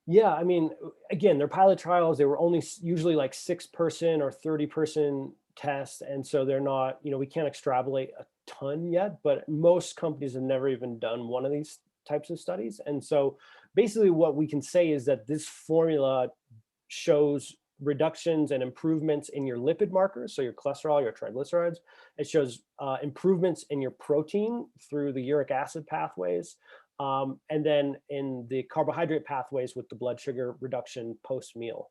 yeah, I mean, again, they're pilot trials. They were only usually like 6-person or 30-person tests. And so they're not, we can't extrapolate a ton yet, but most companies have never even done one of these types of studies. And so basically what we can say is that this formula shows reductions and improvements in your lipid markers, so your cholesterol, your triglycerides. It shows improvements in your protein through the uric acid pathways. And then in the carbohydrate pathways with the blood sugar reduction post-meal.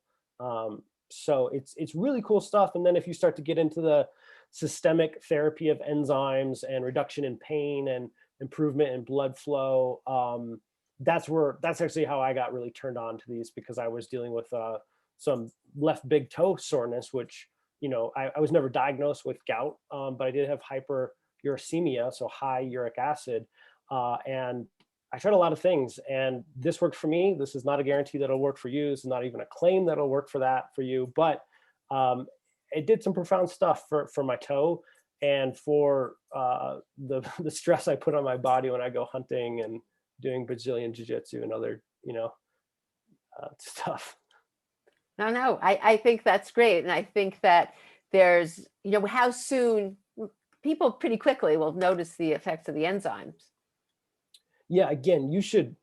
So it's really cool stuff. And then if you start to get into the systemic therapy of enzymes and reduction in pain and improvement in blood flow, that's actually how I got really turned on to these, because I was dealing with some left big toe soreness, which, I was never diagnosed with gout, but I did have hyperuricemia, so high uric acid. And I tried a lot of things, and this worked for me. This is not a guarantee that it'll work for you. This is not even a claim that it'll work for you, but it did some profound stuff for my toe and for the stress I put on my body when I go hunting and doing Brazilian jiu-jitsu and other, stuff. No, I think that's great. And I think that there's, how soon people pretty quickly will notice the effects of the enzymes. Yeah, again, you should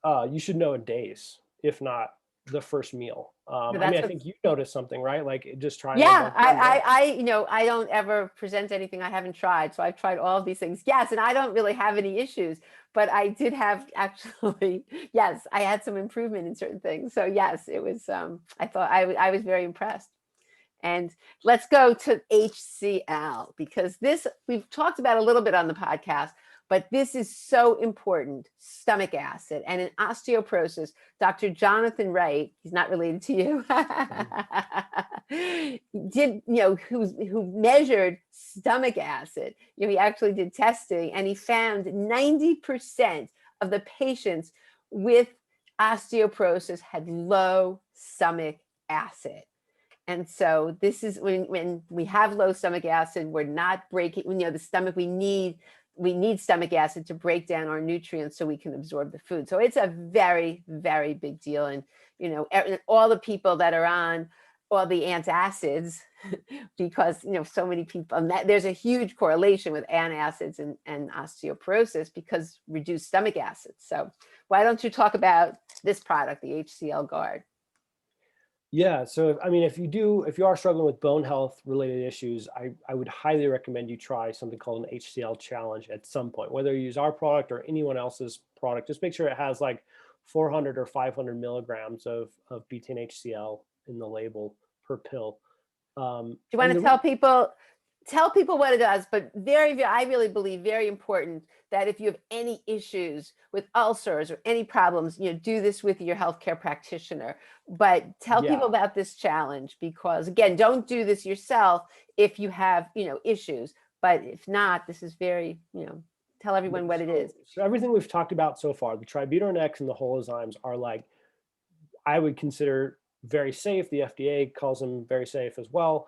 know in days, if not the first meal. I mean, I think you noticed something, right? Like just trying. Yeah, I don't ever present anything I haven't tried. So I've tried all of these things. Yes, and I don't really have any issues, but I did have actually, yes, I had some improvement in certain things. So yes, it was, I thought I was very impressed. And let's go to HCl, because this we've talked about a little bit on the podcast, But this is so important, stomach acid. And in osteoporosis, Dr. Jonathan Wright, he's not related to you, who measured stomach acid. He actually did testing, and he found 90% of the patients with osteoporosis had low stomach acid. And so this is when we have low stomach acid, we're not breaking, the stomach, we need stomach acid to break down our nutrients so we can absorb the food. So it's a very, very big deal. And, all the people that are on all the antacids, because, so many people, and there's a huge correlation with antacids and osteoporosis because reduced stomach acid. So why don't you talk about this product, the HCL Guard? Yeah, so I mean, if you are struggling with bone health related issues, I would highly recommend you try something called an HCL challenge at some point, whether you use our product or anyone else's product. Just make sure it has like 400 or 500 milligrams of betaine HCL in the label per pill. Do you want to tell people what it does? But I really believe very important that if you have any issues with ulcers or any problems, do this with your healthcare practitioner. But tell people about this challenge, because again, don't do this yourself if you have, issues. But if not, this is very, tell everyone what it is. So everything we've talked about so far, the tributyrin X and the whole enzymes are like, I would consider very safe. The FDA calls them very safe as well.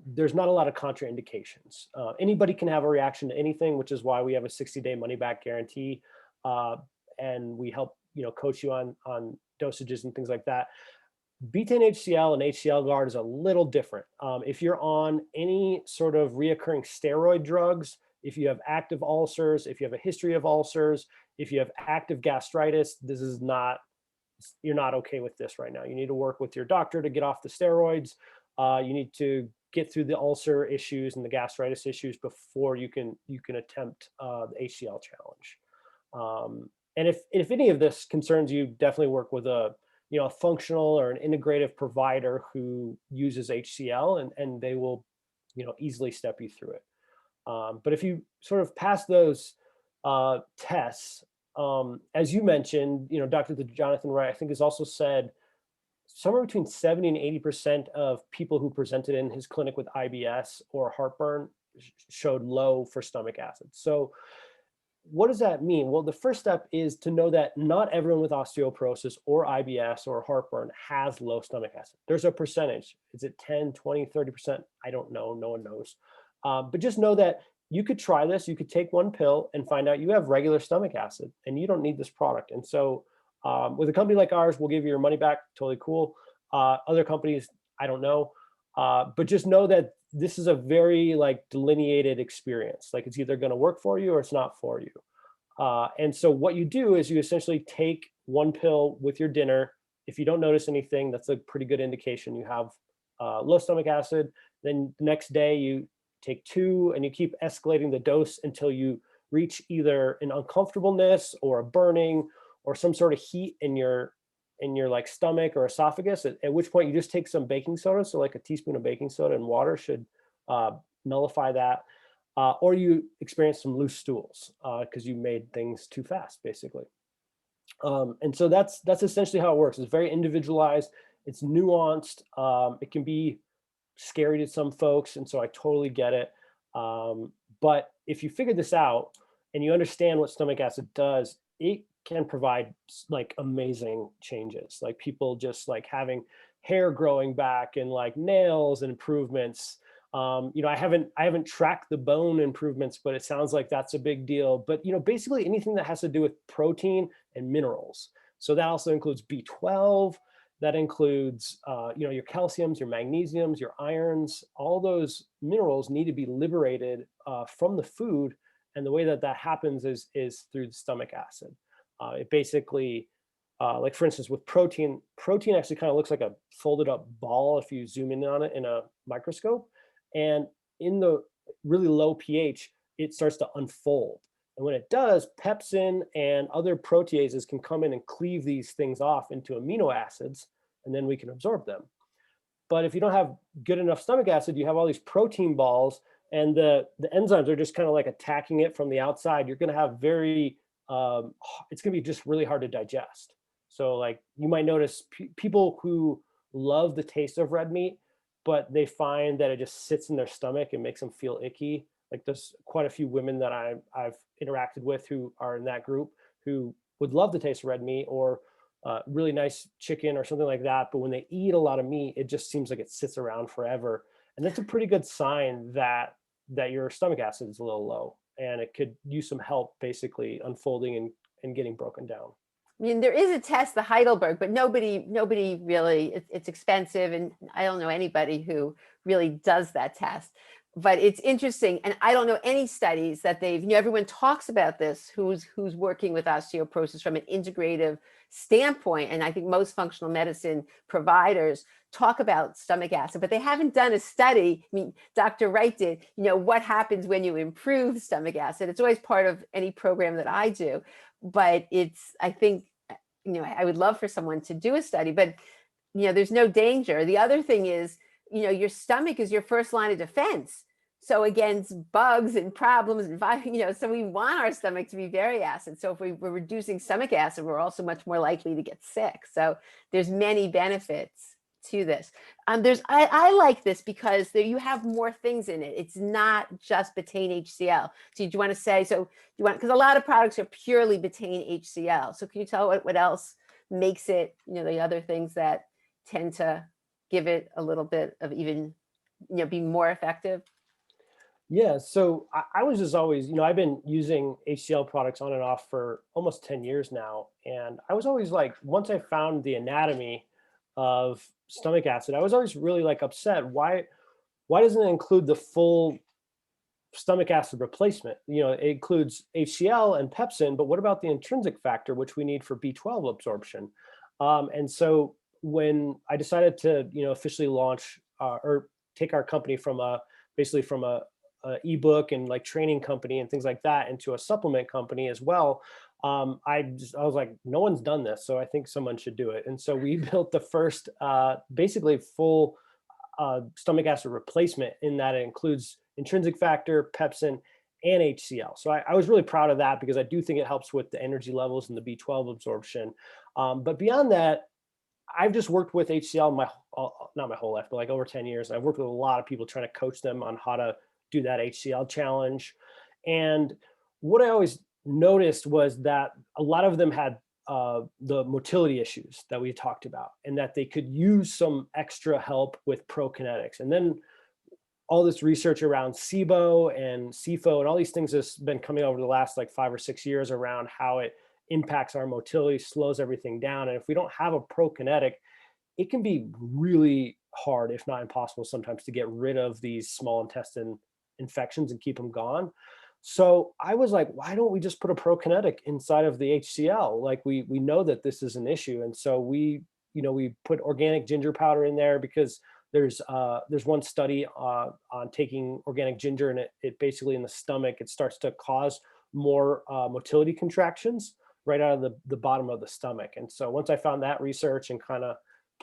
There's not a lot of contraindications. Anybody can have a reaction to anything, which is why we have a 60-day money-back guarantee, and we help coach you on dosages and things like that. Betaine HCL and HCL Guard is a little different. If you're on any sort of reoccurring steroid drugs, if you have active ulcers, if you have a history of ulcers, if you have active gastritis, you're not okay with this right now. You need to work with your doctor to get off the steroids. You need to get through the ulcer issues and the gastritis issues before you can attempt the HCL challenge. And if any of this concerns you, definitely work with a functional or an integrative provider who uses HCL, and they will easily step you through it. But if you sort of pass those tests, as you mentioned, Dr. Jonathan Wright, I think, has also said somewhere between 70 and 80% of people who presented in his clinic with IBS or heartburn showed low for stomach acid. So what does that mean? Well, the first step is to know that not everyone with osteoporosis or IBS or heartburn has low stomach acid. There's a percentage. Is it 10, 20, 30%? I don't know. No one knows. But just know that you could try this. You could take one pill and find out you have regular stomach acid and you don't need this product. And so with a company like ours, we'll give you your money back. Totally cool. Other companies, I don't know. But just know that this is a very delineated experience. Like, it's either going to work for you or it's not for you. And so what you do is you essentially take one pill with your dinner. If you don't notice anything, that's a pretty good indication you have low stomach acid. Then the next day you take two, and you keep escalating the dose until you reach either an uncomfortableness or a burning or some sort of heat in your stomach or esophagus, at which point you just take some baking soda. So like a teaspoon of baking soda and water should nullify that. Or you experience some loose stools because you made things too fast, basically. And so that's essentially how it works. It's very individualized. It's nuanced. It can be scary to some folks, and so I totally get it. But if you figure this out and you understand what stomach acid does, it can provide amazing changes, like people just having hair growing back and nails and improvements. I haven't tracked the bone improvements, but it sounds like that's a big deal. But basically anything that has to do with protein and minerals. So that also includes B12. That includes your calciums, your magnesiums, your irons. All those minerals need to be liberated from the food, and the way that happens is through the stomach acid. It basically, for instance, with protein actually kind of looks like a folded up ball if you zoom in on it in a microscope. And in the really low pH, it starts to unfold. And when it does, pepsin and other proteases can come in and cleave these things off into amino acids, and then we can absorb them. But if you don't have good enough stomach acid, you have all these protein balls and the enzymes are just kind of like attacking it from the outside, you're going to have it's going to be just really hard to digest. So like you might notice people who love the taste of red meat, but they find that it just sits in their stomach and makes them feel icky. Like there's quite a few women that I've interacted with who are in that group who would love the taste of red meat or really nice chicken or something like that. But when they eat a lot of meat, it just seems like it sits around forever. And that's a pretty good sign that your stomach acid is a little low and it could use some help basically unfolding and getting broken down. I mean, there is a test, the Heidelberg, but nobody really, it's expensive. And I don't know anybody who really does that test. But it's interesting. And I don't know any studies that they've, everyone talks about this who's working with osteoporosis from an integrative standpoint. And I think most functional medicine providers talk about stomach acid, but they haven't done a study. I mean, Dr. Wright did, what happens when you improve stomach acid. It's always part of any program that I do. But I think, I would love for someone to do a study, but, there's no danger. The other thing is, your stomach is your first line of defense. So against bugs and problems and, so we want our stomach to be very acid. So if we're reducing stomach acid, we're also much more likely to get sick. So there's many benefits to this. I like this because you have more things in it. It's not just betaine HCl. So do you want to say, because a lot of products are purely betaine HCl. So can you tell what else makes it, the other things that tend to give it a little bit of even, be more effective? Yeah, so I was just always, I've been using HCl products on and off for almost 10 years now. And I was always like, once I found the anatomy of stomach acid, I was always really like upset. Why doesn't it include the full stomach acid replacement? It includes HCl and pepsin, but what about the intrinsic factor, which we need for B12 absorption? And so when I decided to, officially launch or take our company from basically from a ebook and like training company and things like that into a supplement company as well, I was like, no one's done this, so I think someone should do it. And so we built the first basically full stomach acid replacement, in that it includes intrinsic factor, pepsin, and HCl. So I was really proud of that because I do think it helps with the energy levels and the B12 absorption. But beyond that, I've just worked with HCl not my whole life, but like over 10 years. And I've worked with a lot of people trying to coach them on how to do that HCl challenge. And what I always noticed was that a lot of them had the motility issues that we talked about, and that they could use some extra help with prokinetics. And then all this research around SIBO and SIFO and all these things has been coming over the last like 5 or 6 years around how it impacts our motility, slows everything down. And if we don't have a prokinetic, it can be really hard, if not impossible sometimes, to get rid of these small intestine infections and keep them gone. So I was like, why don't we just put a prokinetic inside of the HCl? Like we know that this is an issue. And so we put organic ginger powder in there because there's one study on taking organic ginger, and it basically in the stomach, it starts to cause more motility contractions right out of the bottom of the stomach. And so once I found that research and kind of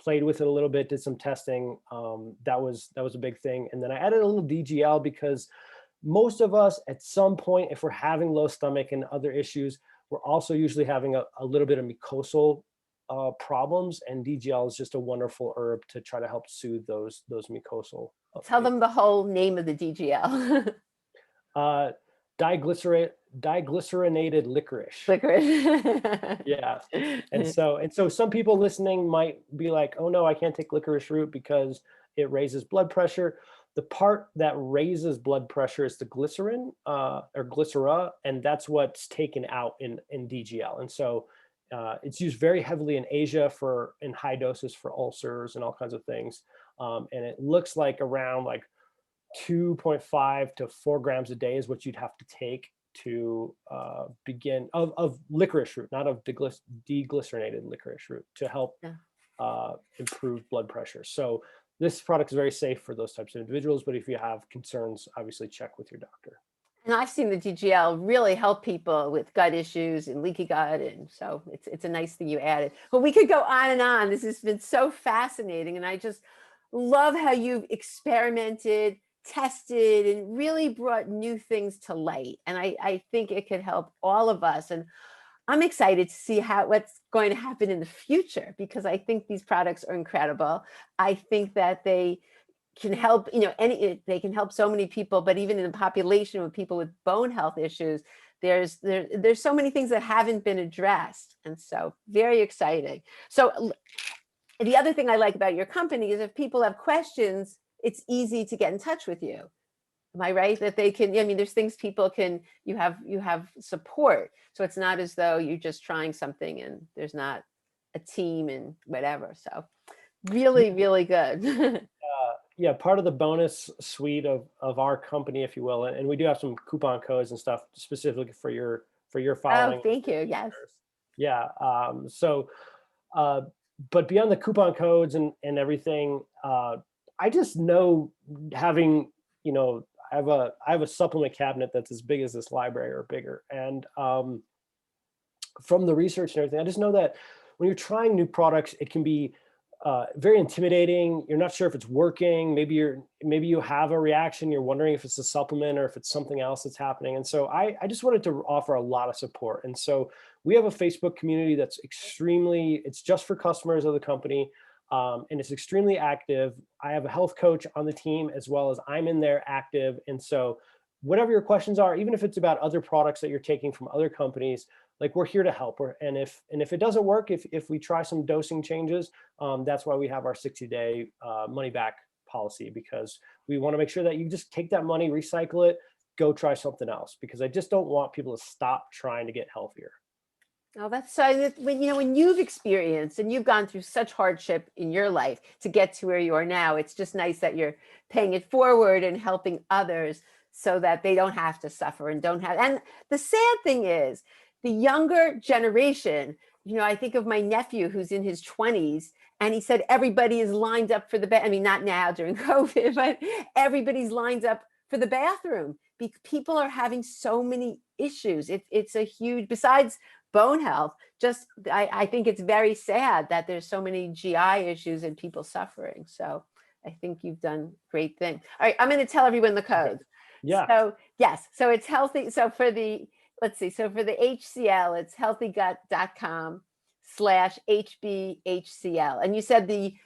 played with it a little bit, did some testing, that was a big thing. And then I added a little DGL because most of us at some point, if we're having low stomach and other issues, we're also usually having a little bit of mucosal problems, and DGL is just a wonderful herb to try to help soothe those mucosal. Tell them the whole name of the DGL. Diglycerinated licorice. Licorice. Yeah. And so some people listening might be like, oh no, I can't take licorice root because it raises blood pressure. The part that raises blood pressure is the glycerin or glycera, and that's what's taken out in DGL. And so it's used very heavily in Asia in high doses for ulcers and all kinds of things. And it looks like around like 2.5 to 4 grams a day is what you'd have to take to begin of licorice root, not of deglycerinated licorice root, to help improve blood pressure. So this product is very safe for those types of individuals, but if you have concerns, obviously check with your doctor. And I've seen the DGL really help people with gut issues and leaky gut, and so it's a nice thing you added. But we could go on and on. This has been so fascinating, and I just love how you've experimented, tested and really brought new things to light. And I think it could help all of us. And I'm excited to see what's going to happen in the future, because I think these products are incredible. I think that they can help, they can help so many people, but even in the population with people with bone health issues, there's so many things that haven't been addressed. And so very exciting. So the other thing I like about your company is if people have questions, it's easy to get in touch with you. Am I right? That they can, I mean, there's things people can, you have support. So it's not as though you're just trying something and there's not a team and whatever. So really, really good. Yeah, part of the bonus suite of our company, if you will, and we do have some coupon codes and stuff specifically for your Oh, following. thank you. Yes. Yeah. But beyond the coupon codes and everything, I just know having, I have a supplement cabinet that's as big as this library or bigger. And from the research and everything, I just know that when you're trying new products, it can be very intimidating. You're not sure if it's working. Maybe you have a reaction. You're wondering if it's a supplement or if it's something else that's happening. And so I just wanted to offer a lot of support. And so we have a Facebook community that's it's just for customers of the company. And it's extremely active. I have a health coach on the team as well as I'm in there active. And so whatever your questions are, even if it's about other products that you're taking from other companies, like we're here to help. And if it doesn't work, if we try some dosing changes, that's why we have our 60-day money back policy, because we want to make sure that you just take that money, recycle it, go try something else, because I just don't want people to stop trying to get healthier. Oh, that's so when you've experienced and you've gone through such hardship in your life to get to where you are now, it's just nice that you're paying it forward and helping others so that they don't have to suffer and don't have. And the sad thing is, the younger generation, I think of my nephew who's in his 20s, and he said everybody is lined up for I mean, not now during COVID, but everybody's lined up for the bathroom. People are having so many issues. It's a huge, besides bone health, just I think it's very sad that there's so many GI issues and people suffering. So I think you've done great thing. All right, I'm going to tell everyone the code. Yeah. So yes, so it's healthy. So for the HCL, it's healthygut.com/HBHCL. And you said they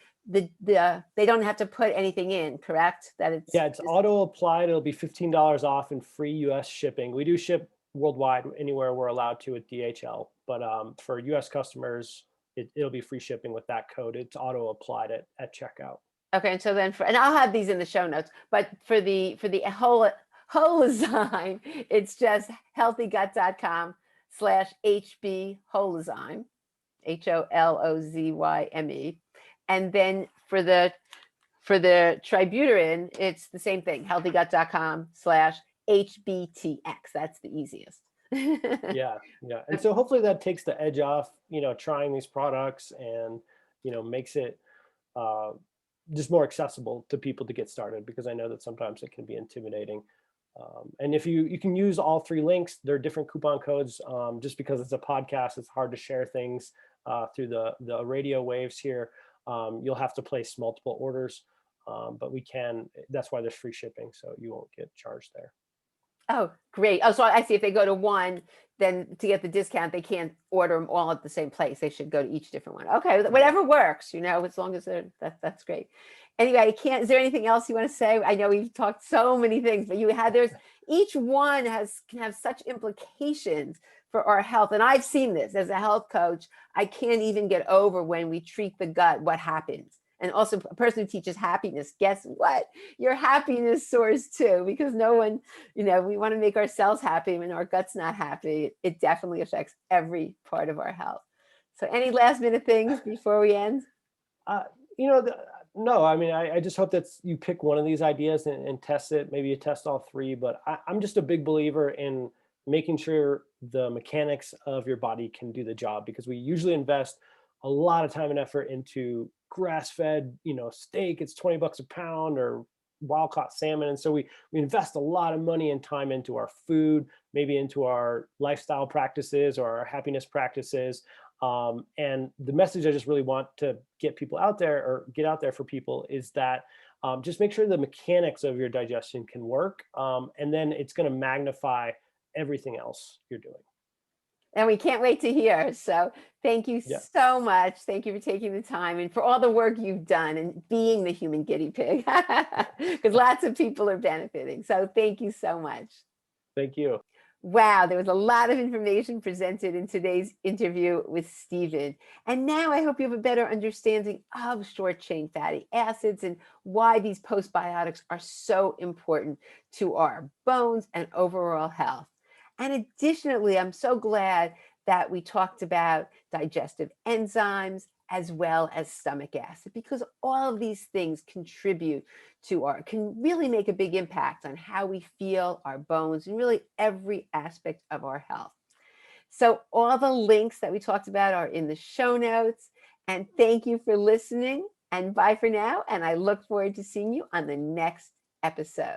don't have to put anything in, correct? That it's auto applied. It'll be $15 off and free US shipping. We do ship worldwide anywhere we're allowed to with DHL, but for US customers, it'll be free shipping with that code. It's auto applied at checkout. Okay, and so then and I'll have these in the show notes, but for the whole Holozyme, it's just healthygut.com/HB Holozyme, HOLOZYME. And then for the tributylin, it's the same thing, healthygut.com/HBTX. That's the easiest. Yeah. And so hopefully that takes the edge off, trying these products and, makes it just more accessible to people to get started, because I know that sometimes it can be intimidating. And if you can use all 3 links, there are different coupon codes. Just because it's a podcast, it's hard to share things through the radio waves here. You'll have to place multiple orders, but that's why there's free shipping, so you won't get charged there. Oh, great. Oh, so I see, if they go to one, then to get the discount, they can't order them all at the same place. They should go to each different one. Okay, whatever works, as long as that's great. Anyway, is there anything else you want to say? I know we've talked so many things, but each one can have such implications for our health. And I've seen this as a health coach. I can't even get over when we treat the gut, what happens. And also a person who teaches happiness, guess what? Your happiness soars too, because no one, we want to make ourselves happy. When our gut's not happy, it definitely affects every part of our health. So any last minute things before we end? No, I mean, I just hope that you pick one of these ideas and test it. Maybe you test all 3, but I'm just a big believer in making sure the mechanics of your body can do the job, because we usually invest a lot of time and effort into grass-fed, steak. It's $20 a pound, or wild-caught salmon. And so we invest a lot of money and time into our food, maybe into our lifestyle practices or our happiness practices. And the message I just really want to get out there for people is that Just make sure the mechanics of your digestion can work, and then it's going to magnify everything else you're doing. And we can't wait to hear. So thank you Yeah. so much. Thank you for taking the time and for all the work you've done and being the human guinea pig, because lots of people are benefiting. So thank you so much. Thank you. Wow, there was a lot of information presented in today's interview with Stephen. And now I hope you have a better understanding of short chain fatty acids and why these postbiotics are so important to our bones and overall health. And additionally, I'm so glad that we talked about digestive enzymes as well as stomach acid, because all of these things contribute to our, can really make a big impact on how we feel, our bones, and really every aspect of our health. So all the links that we talked about are in the show notes. And thank you for listening. And bye for now. And I look forward to seeing you on the next episode.